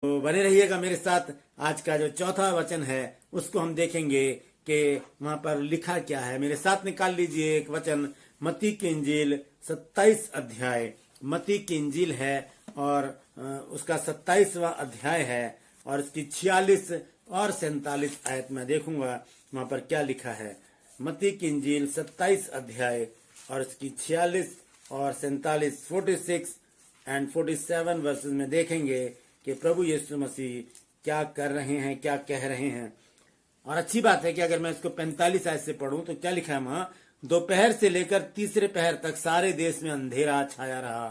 तो बने रहिएगा मेरे साथ। आज का जो चौथा वचन है उसको हम देखेंगे कि वहां पर लिखा क्या है। मेरे साथ निकाल लीजिए एक वचन, मत्ती की इंजील 27 अध्याय। मत्ती की इंजील है और उसका 27वां अध्याय है और इसकी 46 और 47 आयत में देखूंगा वहां पर क्या लिखा है। मत्ती की इंजील 27 अध्याय और इसकी 46 और 47 46 एंड 47 वर्सेस में देखेंगे कि प्रभु यीशु मसीह क्या कर रहे हैं, क्या कह रहे हैं। और अच्छी बात है कि अगर मैं इसको 45 आयत से पढ़ूं तो क्या लिखा है वहां, दोपहर से लेकर तीसरे पहर तक सारे देश में अंधेरा छाया रहा।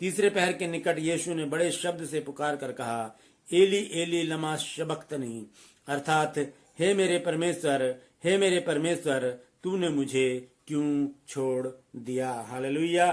तीसरे पहर के निकट यीशु ने बड़े शब्द से पुकार कर कहा, एली एली लमा शबक्तनी, अर्थात हे मेरे परमेश्वर, हे मेरे परमेश्वर, तूने मुझे क्यों छोड़ दिया। हालेलुया।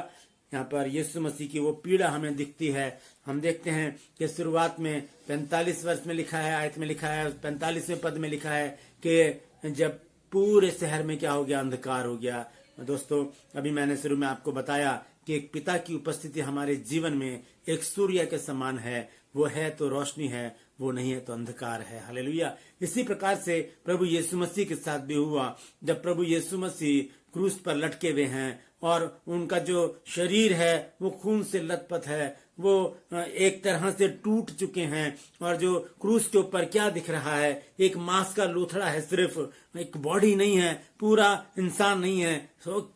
यहाँ पर यीशु मसीह की वो पीड़ा हमें दिखती है। हम देखते हैं कि शुरुआत में 45 वर्ष में लिखा है, आयत में लिखा है, 45वें पद में लिखा है कि जब पूरे शहर में क्या हो गया, अंधकार हो गया। दोस्तों, अभी मैंने शुरू में आपको बताया कि एक पिता की उपस्थिति हमारे जीवन में एक सूर्य के समान है। वो है तो रोशनी है, वो नहीं है तो अंधकार है। हालेलुया। इसी प्रकार से प्रभु यीशु मसीह के साथ भी हुआ। जब प्रभु यीशु मसीह क्रूस पर लटके हुए हैं और उनका जो शरीर है वो खून से लथपथ है, वो एक तरह से टूट चुके हैं। और जो क्रूस के ऊपर क्या दिख रहा है, एक मांस का लोथड़ा है, सिर्फ एक बॉडी नहीं है, पूरा इंसान नहीं है।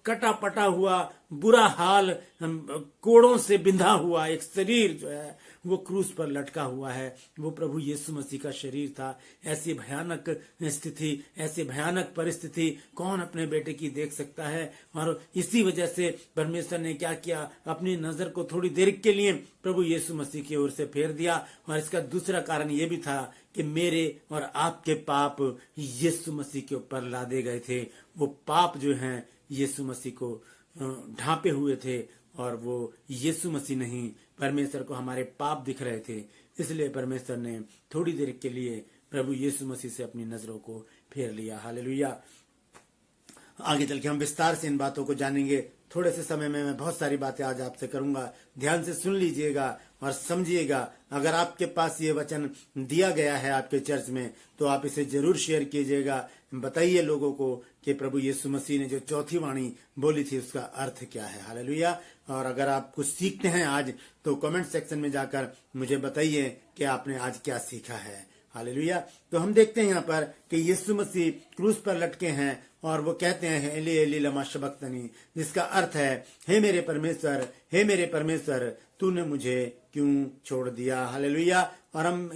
कटा पटा हुआ, बुरा हाल, कोड़ों से बिंधा हुआ एक शरीर जो है वो क्रूस पर लटका हुआ है। वो प्रभु यीशु मसीह का शरीर था। ऐसी भयानक स्थिति, ऐसी भयानक परिस्थिति कौन अपने बेटे की देख सकता है। और इसी वजह से परमेश्वर ने क्या किया, अपनी नजर को थोड़ी देर के लिए प्रभु यीशु मसीह की ओर से फेर दिया। और इसका दूसरा कारण ये भी था कि मेरे और आपके पाप यीशु मसीह के ऊपर लादे गए थे। वो पाप जो हैं यीशु मसीह को ढांपे हुए थे और वो यीशु मसीह नहीं, परमेश्वर को हमारे पाप दिख रहे थे। इसलिए परमेश्वर ने थोड़ी देर के लिए प्रभु यीशु मसीह से अपनी नजरों को फेर लिया। हालेलुया। आगे चल के हम विस्तार से इन बातों को जानेंगे। थोड़े से समय में मैं बहुत सारी बातें आज आपसे करूंगा। ध्यान से सुन लीजिएगा और समझिएगा। अगर आपके पास ये वचन दिया गया है आपके चर्च में तो आप इसे जरूर शेयर कीजिएगा। बताइए लोगों को कि प्रभु यीशु मसीह ने जो चौथी वाणी बोली थी उसका अर्थ क्या है। हालेलुया। और अगर आप कुछ सीखते हैं आज तो कमेंट सेक्शन में जाकर मुझे बताइए कि आपने आज क्या सीखा है। हालेलुया। तो हम देखते हैं यहाँ पर कि यीशु मसीह क्रूस पर लटके हैं और वो कहते हैं एली एली लमा शबक्तनी, जिसका अर्थ है हे मेरे परमेश्वर, हे मेरे परमेश्वर, तूने मुझे क्यों छोड़ दिया। हालेलुया। और हम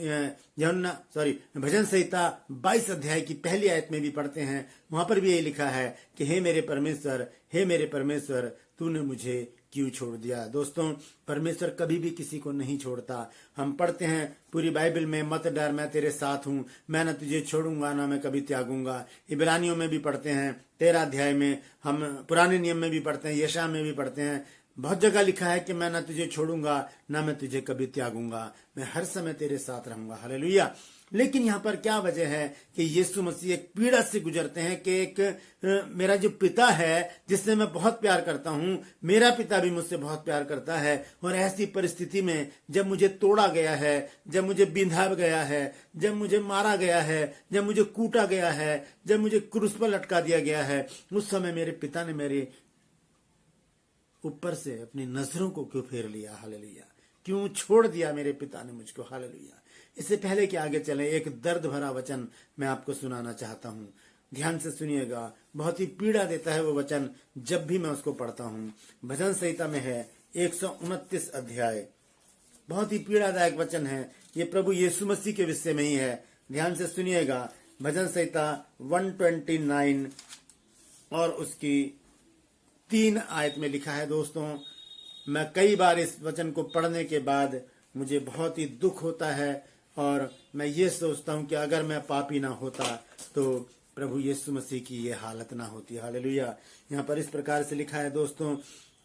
भजन संहिता 22 अध्याय की पहली आयत में भी पढ़ते हैं। वहां पर भी यही लिखा है कि हे मेरे परमेश्वर, हे मेरे परमेश्वर, तूने मुझे क्यों छोड़ दिया। दोस्तों, परमेश्वर कभी भी किसी को नहीं छोड़ता। हम पढ़ते हैं पूरी बाइबल में, मत डर मैं तेरे साथ हूँ, मैं न तुझे छोड़ूंगा ना मैं कभी त्यागूंगा। इब्रानियों में भी पढ़ते हैं 13 अध्याय में, हम पुराने नियम में भी पढ़ते हैं, यशायाह में भी पढ़ते हैं। बहुत जगह लिखा है कि मैं ना तुझे छोड़ूंगा ना मैं तुझे कभी त्यागूंगा, मैं हर समय तेरे साथ रहूंगा। हालेलुया। लेकिन यहाँ पर क्या वजह है कि यीशु मसीह एक पीड़ा से गुजरते हैं कि एक मेरा जो पिता है जिससे मैं बहुत प्यार करता हूँ, मेरा पिता भी मुझसे बहुत प्यार करता है। और ऐसी परिस्थिति में जब मुझे तोड़ा गया है, जब मुझे बिंधा गया है, जब मुझे मारा गया है, जब मुझे कूटा गया है, जब मुझे क्रूस पर लटका दिया गया है, उस समय मेरे पिता ने मेरे ऊपर से अपनी नजरों को क्यों फेर लिया। हालेलुया। क्यों छोड़ दिया मेरे पिता ने मुझको। हालेलुया। इससे पहले कि आगे चले, एक दर्द भरा वचन मैं आपको सुनाना चाहता हूँ। ध्यान से सुनिएगा। बहुत ही पीड़ा देता है वो वचन जब भी मैं उसको पढ़ता हूँ। भजन संहिता में है 129 अध्याय। बहुत ही पीड़ादायक वचन है। ये प्रभु यीशु मसीह के विषय में ही है। ध्यान से सुनिएगा। भजन संहिता 129 और उसकी 3 आयत में लिखा है। दोस्तों, मैं कई बार इस वचन को पढ़ने के बाद मुझे बहुत ही दुख होता है और मैं ये सोचता हूँ कि अगर मैं पापी ना होता तो प्रभु यीशु मसीह की ये हालत ना होती। हालेलुया। यहाँ पर इस प्रकार से लिखा है दोस्तों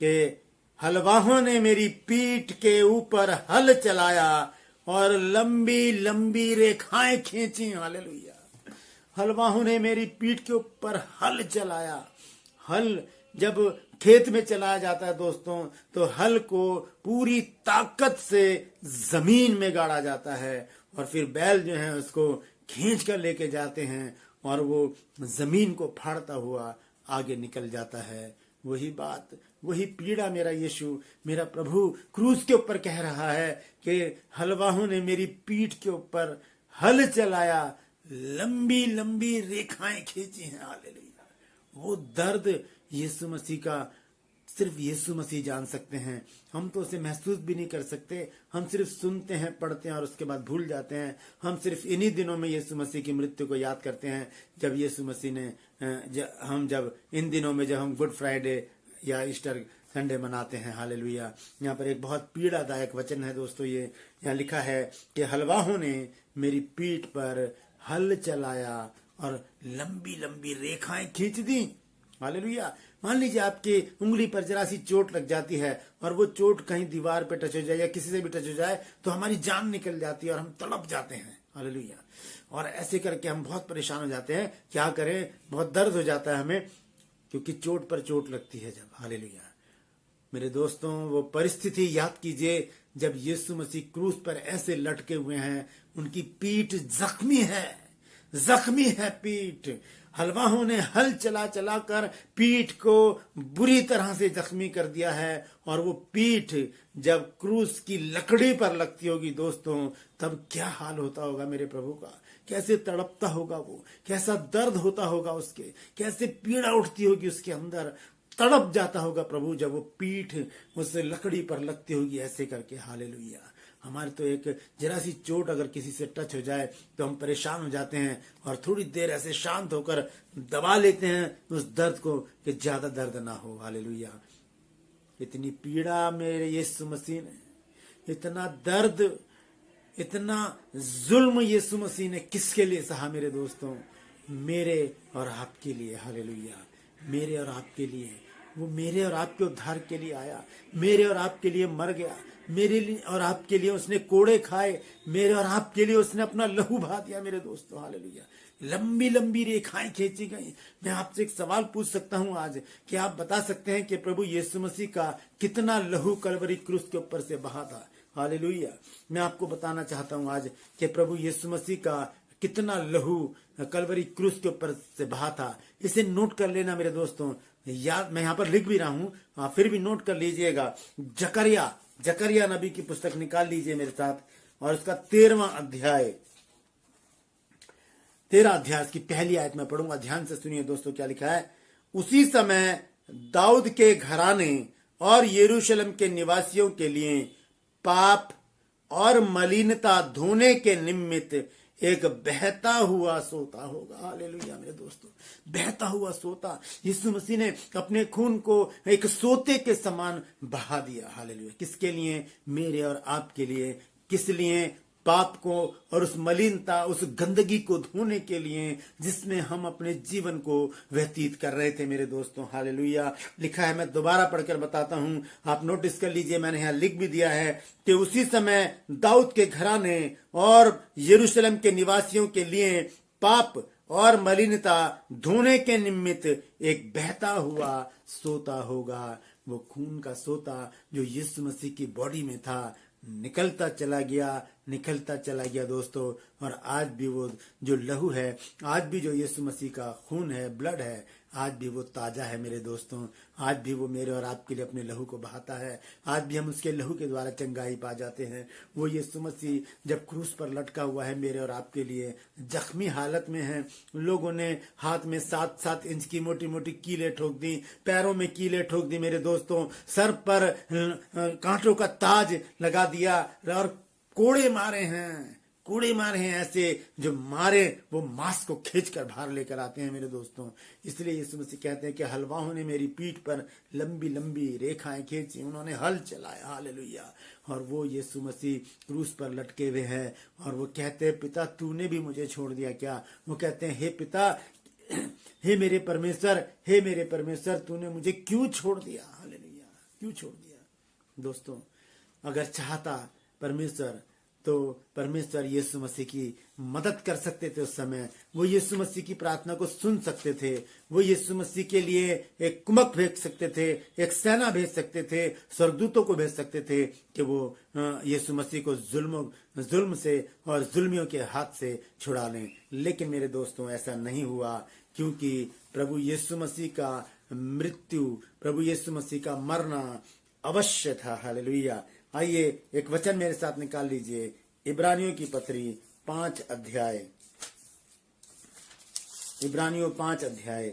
कि हलवाहों ने मेरी पीठ के ऊपर हल चलाया और लंबी लंबी रेखाएं खींची। हालेलुया। हलवाहों ने मेरी पीठ के ऊपर हल चलाया। हल जब खेत में चलाया जाता है दोस्तों, तो हल को पूरी ताकत से जमीन में गाड़ा जाता है और फिर बैल जो है उसको खींच कर लेके जाते हैं और वो जमीन को फाड़ता हुआ आगे निकल जाता है। वही बात, वही पीड़ा मेरा यीशु, मेरा प्रभु क्रूस के ऊपर कह रहा है कि हलवाहों ने मेरी पीठ के ऊपर हल चलाया, लंबी लंबी रेखाएं खींची हैं। हालेलुया। वो दर्द यीशु मसीह का सिर्फ यीशु मसीह जान सकते हैं। हम तो उसे महसूस भी नहीं कर सकते। हम सिर्फ सुनते हैं, पढ़ते हैं और उसके बाद भूल जाते हैं। हम सिर्फ इन्हीं दिनों में यीशु मसीह की मृत्यु को याद करते हैं, जब यीशु मसीह ने जब इन दिनों में जब हम गुड फ्राइडे या ईस्टर संडे मनाते हैं। हालेलुया। यहाँ पर एक बहुत पीड़ादायक वचन है दोस्तों। ये यहाँ लिखा है कि हलवाहों ने मेरी पीठ पर हल चलाया और लंबी लंबी रेखाएं खींच दी। हालेलुया। मान लीजिए आपकी उंगली पर जरा सी चोट लग जाती है और वो चोट कहीं दीवार पे टच हो जाए या किसी से भी टच हो जाए तो हमारी जान निकल जाती है और हम तड़प जाते हैं। हालेलुया। और ऐसे करके हम बहुत परेशान हो जाते हैं। क्या करें, बहुत दर्द हो जाता है हमें, क्योंकि चोट पर चोट लगती है जब। हालेलुया। मेरे दोस्तों, वो परिस्थिति याद कीजिए जब यीशु मसीह क्रूस पर ऐसे लटके हुए हैं, उनकी पीठ जख्मी है पीठ। हलवाहों ने हल चला चला कर पीठ को बुरी तरह से जख्मी कर दिया है और वो पीठ जब क्रूस की लकड़ी पर लगती होगी दोस्तों, तब क्या हाल होता होगा मेरे प्रभु का। कैसे तड़पता होगा वो, कैसा दर्द होता होगा उसके, कैसे पीड़ा उठती होगी उसके अंदर, तड़प जाता होगा प्रभु जब वो पीठ उस लकड़ी पर लगती होगी ऐसे करके। हालेलुया। हमारे तो एक जरा सी चोट अगर किसी से टच हो जाए तो हम परेशान हो जाते हैं और थोड़ी देर ऐसे शांत होकर दबा लेते हैं उस दर्द को कि ज्यादा दर्द ना हो। हालेलुया। इतनी पीड़ा मेरे यीशु मसीह ने, इतना दर्द, इतना जुल्म यीशु मसीह ने किसके लिए सहा मेरे दोस्तों? मेरे और आपके लिए। हालेलुया। मेरे और आपके लिए। वो मेरे और आपके उद्धार के लिए आया, मेरे और आपके लिए मर गया, मेरे लिए और आपके लिए उसने कोड़े खाए, मेरे और आपके लिए उसने अपना लहू बहा दिया मेरे दोस्तों। हालेलुया। लंबी लंबी रेखाएं खींची गई। मैं आपसे एक सवाल पूछ सकता हूं आज, कि आप बता सकते हैं कि प्रभु यीशु मसीह का कितना लहू कलवरी क्रूस के ऊपर से बहा था? हालेलुया। मैं आपको बताना चाहता हूं आज कि प्रभु यीशु मसीह का कितना लहू कलवरी क्रूस के ऊपर से बहा था। इसे नोट कर लेना मेरे दोस्तों। याद, मैं यहाँ पर लिख भी रहा हूं, फिर भी नोट कर लीजिएगा। जकरिया नबी की पुस्तक निकाल लीजिए मेरे साथ, और उसका 13वां अध्याय, 13 अध्याय की पहली आयत में पढ़ूंगा। ध्यान से सुनिए दोस्तों क्या लिखा है। उसी समय दाऊद के घराने और यरूशलेम के निवासियों के लिए पाप और मलिनता धोने के निमित्त एक बहता हुआ सोता होगा। हालेलुया मेरे दोस्तों, बहता हुआ सोता। यीशु मसीह ने अपने खून को एक सोते के समान बहा दिया। हालेलुया। किसके लिए? मेरे और आपके लिए। किस लिए? पाप को और उस मलिनता, उस गंदगी को धोने के लिए जिसमें हम अपने जीवन को व्यतीत कर रहे थे मेरे दोस्तों। हालेलुया। लिखा है, मैं दोबारा पढ़कर बताता हूं, आप नोटिस कर लीजिए, मैंने यहां लिख भी दिया है कि उसी समय दाऊद के घराने और यरूशलेम के निवासियों के लिए पाप और मलिनता धोने के निमित्त एक बहता हुआ सोता होगा। वो खून का सोता जो यीशु मसीह की बॉडी में था निकलता चला गया दोस्तों। और आज भी वो जो लहू है, आज भी जो यीशु मसीह का खून है, ब्लड है, आज भी वो ताजा है मेरे दोस्तों। आज भी वो मेरे और आपके लिए अपने लहू को बहाता है। आज भी हम उसके लहू के द्वारा चंगाई पा जाते हैं। वो यीशु मसीह जब क्रूस पर लटका हुआ है मेरे और आपके लिए, जख्मी हालत में है। लोगों ने हाथ में 7-7 इंच की मोटी मोटी कीलें ठोक दी, पैरों में कीलें ठोक दी मेरे दोस्तों, सर पर कांटों का ताज लगा दिया और कोड़े मारे हैं ऐसे जो मारे वो मांस को खींच कर बाहर लेकर आते हैं मेरे दोस्तों। इसलिए यीशु मसीह कहते हैं कि हलवाहों ने मेरी पीठ पर लंबी लंबी रेखाएं खींची, उन्होंने हल चलाया। हालेलुया। और वो यीशु मसीह क्रूस पर लटके हुए हैं और वो कहते हैं, पिता तूने भी मुझे छोड़ दिया क्या? वो कहते हैं, हे पिता, हे मेरे परमेश्वर, तूने मुझे क्यों छोड़ दिया? हालेलुया। क्यों छोड़ दिया? दोस्तों, अगर चाहता परमेश्वर तो परमेश्वर यीशु मसीह की मदद कर सकते थे। उस समय वो यीशु मसीह की प्रार्थना को सुन सकते थे। वो यीशु मसीह के लिए एक कुमक भेज सकते थे, एक सेना भेज सकते थे, स्वर्गदूतों को भेज सकते थे कि वो यीशु मसीह को जुल्म से और जुल्मियों के हाथ से छुड़ा लें। लेकिन मेरे दोस्तों, ऐसा नहीं हुआ, क्योंकि प्रभु यीशु मसीह का मृत्यु, प्रभु यीशु मसीह का मरना अवश्य था। हालेलुया। आइए एक वचन मेरे साथ निकाल लीजिए, इब्रानियों की पत्री 5 अध्याय, इब्रानियों 5 अध्याय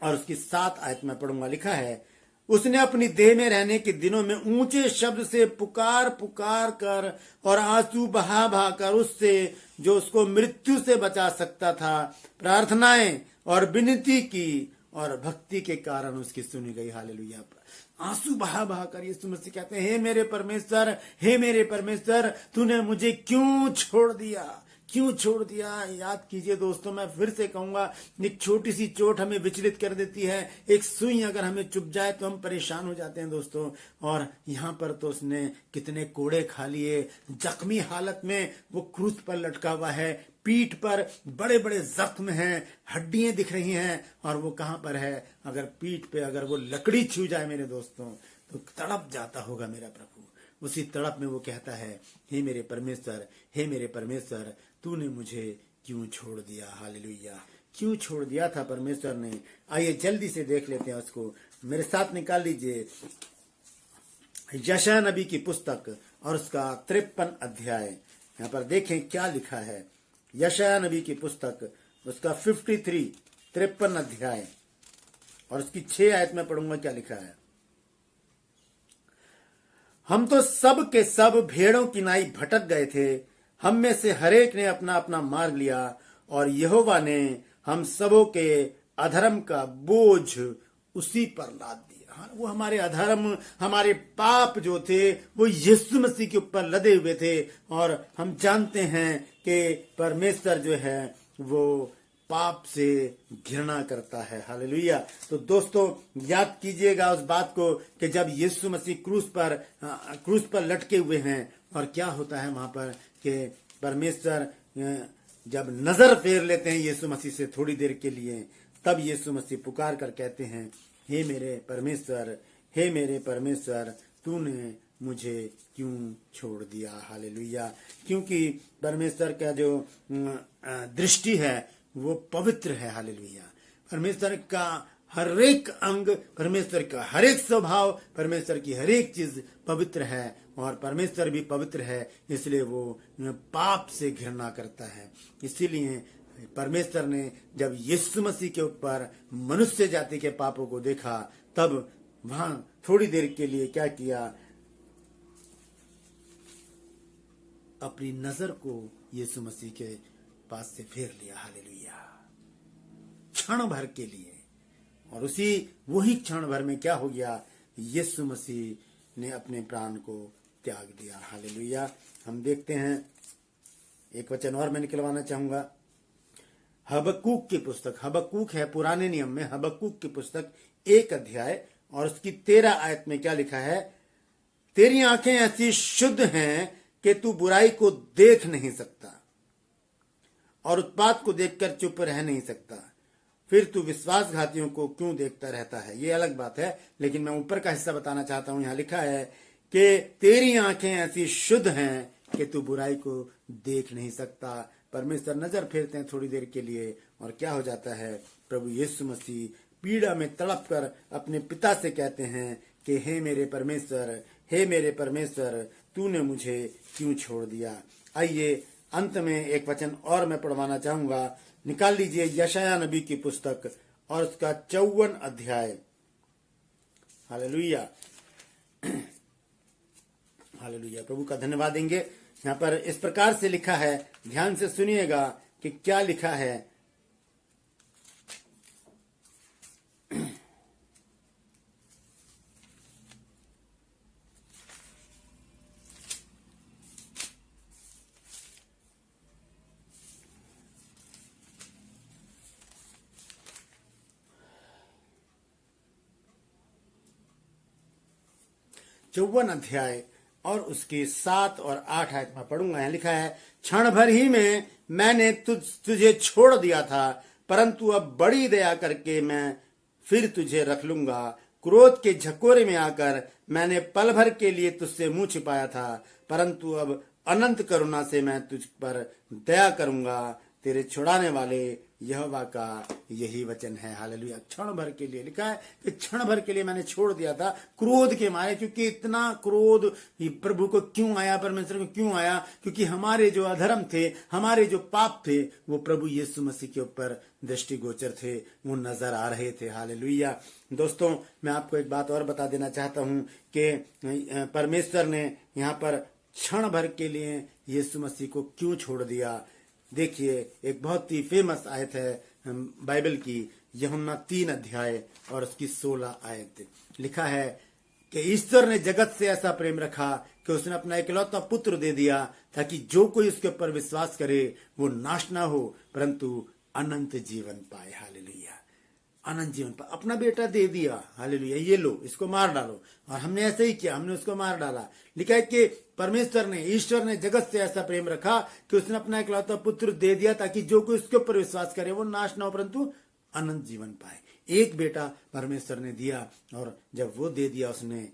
और उसकी 7 आयत में पढ़ूंगा। लिखा है, उसने अपनी देह में रहने के दिनों में ऊंचे शब्द से पुकार पुकार कर और आंसू बहा बहा कर उससे जो उसको मृत्यु से बचा सकता था प्रार्थनाएं और विनती की, और भक्ति के कारण उसकी सुनी गई। हालेलुया। आंसू बहा बहा कर यीशु मसीह कहते हैं, हे मेरे परमेश्वर, हे मेरे परमेश्वर, तूने मुझे क्यों छोड़ दिया, क्यों छोड़ दिया। याद कीजिए दोस्तों, मैं फिर से कहूंगा, एक छोटी सी चोट हमें विचलित कर देती है। एक सुई अगर हमें चुभ जाए तो हम परेशान हो जाते हैं दोस्तों। और यहाँ पर तो उसने कितने कोड़े खा लिए, जख्मी हालत में वो क्रूस पर लटका हुआ है, पीठ पर बड़े बड़े जख्म हैं, हड्डियां दिख रही हैं। और वो कहाँ पर है? अगर पीठ पे अगर वो लकड़ी छू जाए मेरे दोस्तों तो तड़प जाता होगा मेरा प्रभु। उसी तड़प में वो कहता है, हे मेरे परमेश्वर, हे मेरे परमेश्वर, तूने मुझे क्यों छोड़ दिया। हालेलुया। क्यों छोड़ दिया था परमेश्वर ने? आइए जल्दी से देख लेते हैं उसको। मेरे साथ निकाल लीजिए यशायाह नबी की पुस्तक और उसका 53 अध्याय। यहाँ पर देखें क्या लिखा है। यशायाह नबी की पुस्तक उसका 53 अध्याय और उसकी 6 आयत में पढ़ूंगा क्या लिखा है। हम तो सब के सब भेड़ों की नाई भटक गए थे, हम में से हरेक ने अपना अपना मार्ग लिया, और यहोवा ने हम सबों के अधर्म का बोझ उसी पर लाद दिया। हाँ, वो हमारे अधर्म, हमारे पाप जो थे वो यीशु मसीह के ऊपर लदे हुए थे। और हम जानते हैं कि परमेश्वर जो है वो पाप से घृणा करता है। हालेलुया। तो दोस्तों याद कीजिएगा उस बात को कि जब यीशु मसीह क्रूस पर लटके हुए हैं, और क्या होता है वहां पर कि परमेश्वर जब नजर फेर लेते हैं यीशु मसीह से थोड़ी देर के लिए, तब यीशु मसीह पुकार कर कहते हैं, हे मेरे परमेश्वर, हे मेरे परमेश्वर, तूने मुझे क्यों छोड़ दिया। हालेलुया। क्योंकि परमेश्वर का जो दृष्टि है वो पवित्र है। हालेलुया। परमेश्वर का हर एक अंग, परमेश्वर का हर एक स्वभाव, परमेश्वर की हर एक चीज पवित्र है, और परमेश्वर भी पवित्र है, इसलिए वो पाप से घृणा करता है। इसीलिए परमेश्वर ने जब यीशु मसीह के ऊपर मनुष्य जाति के पापों को देखा, तब वहां थोड़ी देर के लिए क्या किया, अपनी नजर को यीशु मसीह के पास से फेर लिया। हालेलुया। क्षण भर के लिए, और वही क्षण भर में क्या हो गया, यीशु मसीह ने अपने प्राण को त्याग दिया। हालेलुया। हम देखते हैं, एक वचन और मैं निकलवाना चाहूंगा। हबक्कूक की पुस्तक, हबक्कूक है पुराने नियम में, हबक्कूक की पुस्तक 1 अध्याय और उसकी 13 आयत में क्या लिखा है, तेरी आंखें ऐसी शुद्ध हैं कि तू बुराई को देख नहीं सकता और उत्पात को देखकर चुप रह नहीं सकता, फिर तू विश्वासघातियों को क्यों देखता रहता है। ये अलग बात है, लेकिन मैं ऊपर का हिस्सा बताना चाहता हूं। यहां लिखा है कि तेरी आंखें ऐसी शुद्ध हैं कि तू बुराई को देख नहीं सकता। परमेश्वर नजर फेरते हैं थोड़ी देर के लिए, और क्या हो जाता है, प्रभु यीशु मसीह पीड़ा में तड़प कर अपने पिता से कहते हैं कि हे मेरे परमेश्वर, हे मेरे परमेश्वर, तूने मुझे क्यों छोड़ दिया। आइए अंत में एक वचन और मैं पढ़वाना चाहूंगा। निकाल लीजिए यशायाह नबी की पुस्तक और उसका 54 अध्याय। हालेलुया। हालेलुया। प्रभु का धन्यवाद देंगे। यहाँ पर इस प्रकार से लिखा है, ध्यान से सुनिएगा कि क्या लिखा है। 54 अध्याय और उसकी 7 और 8 आयत में पढ़ूंगा। यहाँ लिखा है, क्षण भर ही में मैंने तुझे छोड़ दिया था, परंतु अब बड़ी दया करके मैं फिर तुझे रख लूंगा। क्रोध के झकोरे में आकर मैंने पल भर के लिए तुझसे मुंह छिपाया था, परंतु अब अनंत करुणा से मैं तुझ पर दया करूंगा। तेरे छुड़ाने वाले यहोवा का यही वचन है। हालेलुया। क्षण भर के लिए लिखा है कि क्षण भर के लिए मैंने छोड़ दिया था क्रोध के मारे, क्योंकि इतना क्रोध प्रभु को क्यों आया, परमेश्वर को क्यों आया, क्योंकि हमारे जो अधर्म थे, हमारे जो पाप थे, वो प्रभु यीशु मसीह के ऊपर दृष्टिगोचर थे, वो नजर आ रहे थे। हालेलुया। दोस्तों, मैं आपको एक बात और बता देना चाहता हूं कि परमेश्वर ने यहाँ पर क्षण भर के लिए यीशु मसीह को क्यों छोड़ दिया। देखिए, एक बहुत ही फेमस आयत है बाइबल की, यूहन्ना 3 अध्याय और उसकी 16 आयत। लिखा है कि ईश्वर ने जगत से ऐसा प्रेम रखा कि उसने अपना इकलौता पुत्र दे दिया, ताकि जो कोई उसके ऊपर विश्वास करे वो नाश ना हो, परंतु अनंत जीवन पाए। हालेलुया। अनंत जीवन पाए, अपना बेटा दे दिया। हालेलुया। ये लो, इसको मार डालो। और हमने ऐसे ही किया, हमने उसको मार डाला। लिखा है कि परमेश्वर ने, ईश्वर ने जगत से ऐसा प्रेम रखा कि उसने अपना इकलौता पुत्र दे दिया, ताकि जो कोई उसके ऊपर विश्वास करे वो नाश ना हो, परंतु अनंत जीवन पाए। एक बेटा परमेश्वर ने दिया, और जब वो दे दिया, उसने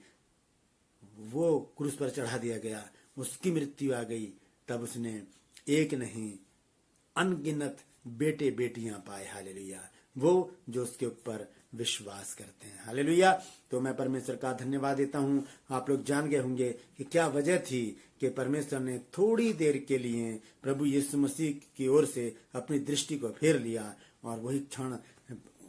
वो क्रूस पर चढ़ा दिया गया, उसकी मृत्यु आ गई, तब उसने एक नहीं अनगिनत बेटे बेटियां पाए। हालेलुया। वो जो उसके ऊपर विश्वास करते हैं। हालेलुया। तो मैं परमेश्वर का धन्यवाद देता हूं। आप लोग जान गए होंगे कि क्या वजह थी कि परमेश्वर ने थोड़ी देर के लिए प्रभु यीशु मसीह की ओर से अपनी दृष्टि को फेर लिया, और वही क्षण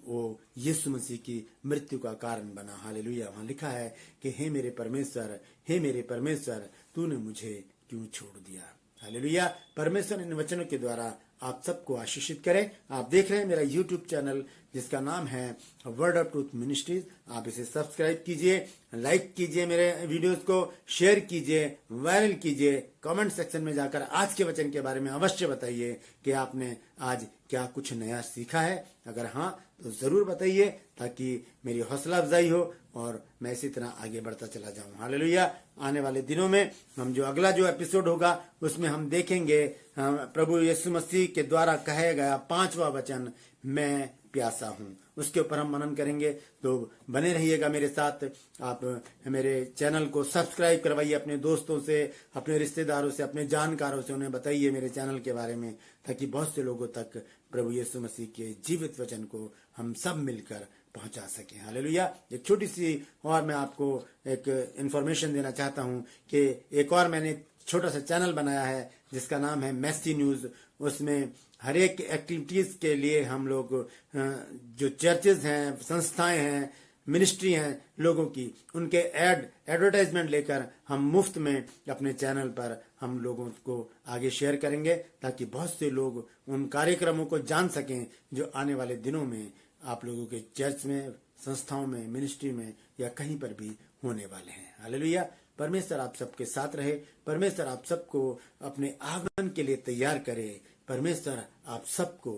वो यीशु मसीह की मृत्यु का कारण बना। हालेलुया। वहां लिखा है कि हे मेरे परमेश्वर, हे मेरे परमेश्वर, तूने मुझे क्यों छोड़ दिया। हालेलुया। परमेश्वर इन वचनों के द्वारा आप सबको आशीषित करें। आप देख रहे हैं मेरा YouTube चैनल, जिसका नाम है वर्ड ऑफ ट्रूथ मिनिस्ट्रीज। आप इसे सब्सक्राइब कीजिए, लाइक कीजिए, मेरे वीडियोस को शेयर कीजिए, वायरल कीजिए। कमेंट सेक्शन में जाकर आज के वचन के बारे में अवश्य बताइए कि आपने आज क्या कुछ नया सीखा है। अगर हाँ, तो जरूर बताइए, ताकि मेरी हौसला अफजाई हो और मैं इसी तरह आगे बढ़ता चला जाऊं। हालेलुया। आने वाले दिनों में हम जो अगला जो एपिसोड होगा, उसमें हम देखेंगे प्रभु यीशु मसीह के द्वारा कहा गया 5वां वचन, मैं प्यासा हूं। उसके ऊपर हम मनन करेंगे। तो बने रहिएगा मेरे साथ। आप मेरे चैनल को सब्सक्राइब करवाइए अपने दोस्तों से, अपने रिश्तेदारों से, अपने जानकारों से, उन्हें बताइए मेरे चैनल के बारे में, ताकि बहुत से लोगों तक प्रभु यीशु मसीह के जीवित वचन को हम सब मिलकर पहुंचा सके। हालेलुया। एक छोटी सी और मैं आपको एक इंफॉर्मेशन देना चाहता हूं कि एक और मैंने छोटा सा चैनल बनाया है, जिसका नाम है मैसी न्यूज। उसमें हर एक एक्टिविटीज के लिए हम लोग जो चर्चेज हैं, संस्थाएं हैं, मिनिस्ट्री हैं लोगों की, उनके एडवर्टाइजमेंट लेकर हम मुफ्त में अपने चैनल पर हम लोगों को आगे शेयर करेंगे, ताकि बहुत से लोग उन कार्यक्रमों को जान सकें जो आने वाले दिनों में आप लोगों के चर्च में, संस्थाओं में, मिनिस्ट्री में या कहीं पर भी होने वाले हैं। हालेलुया। परमेश्वर आप सबके साथ रहे। परमेश्वर आप सबको अपने आगमन के लिए तैयार करे। परमेश्वर आप सबको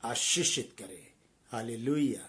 आशीषित करे। हालेलुया।